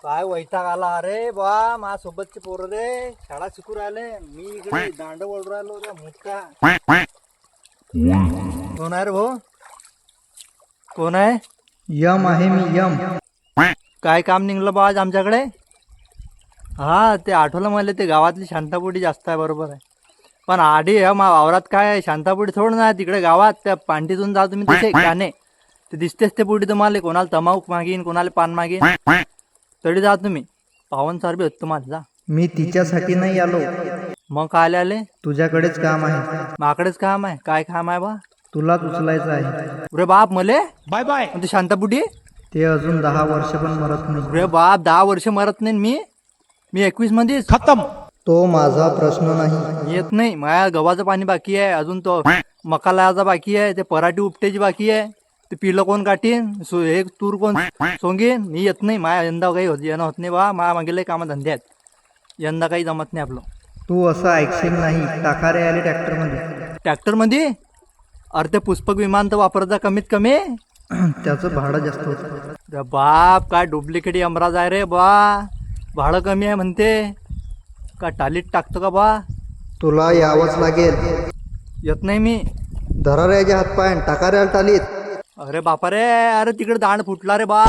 काय वैताग आला अरे बा माझ्यासोबतचे पोरं रे शाळा शिकू राहिले मी इकडे दांड वळू राहिलो रे मोठा कोण आहे रे भाऊ कोण आहे यम आहे मी यम. काय काम निघलं बा आज आमच्याकडे हा ते आठवलं मला ते गावातली शांतापुडी जास्त आहे बरोबर आहे पण आधी वावरात काय शांतापुडी थोडं ना तिकडे गावात त्या पांटीतून जा तुम्ही तसे गाणे ते दिसतेच ते पुढे तुम्हाला कोणाला तमाकू मागीन कोणाला पान मागीन तरी जा तुम्ही पावन सारबी होत तुम्हाला जा. मी तिच्यासाठी नाही आलो, मग काय आले तुझ्याकडेच काम आहे. माकडेच काम आहे काय काम आहे बा तुलाच उचलायचं आहे. अरे बाप मले बाय बाय. ते शांतापुडी ते अजून 10 वर्ष पण मरत नाही. अरे बाप 10 वर्ष मरत नाही मी 21 मध्येच खतम. तो माझा प्रश्न नाही. येत नाही माझ्या गव्हाचं पाणी बाकी आहे अजून तो मका लावायचा बाकी आहे ते पराठी उपट्याची बाकी आहे ते पिलं कोण काटीन एक तूर कोण सोंगीन मी येत नाही माझ्या यंदा काही येणं होत नाही बा माझ्या मागेले कामं धंदे आहेत यंदा काही जमत नाही आपलं. तू असं ऐकशील नाही. टाकारे आले ट्रॅक्टर मध्ये. ट्रॅक्टरमध्ये अरे ते पुष्पक विमान तर वापरता कमीत कमी त्याचं भाडं जास्त होतं. अरे बाप काय डुप्लिकेट यमराज आहे रे बा भाडं कमी आहे म्हणते का टालीत टाकतो का बा तुला यावंच लागेल. येत नाही मी. धराऱ्याचे हातपाय टाकाऱ्याला टालीत. अरे बापा रे अरे तिकडे दांड फुटला रे बा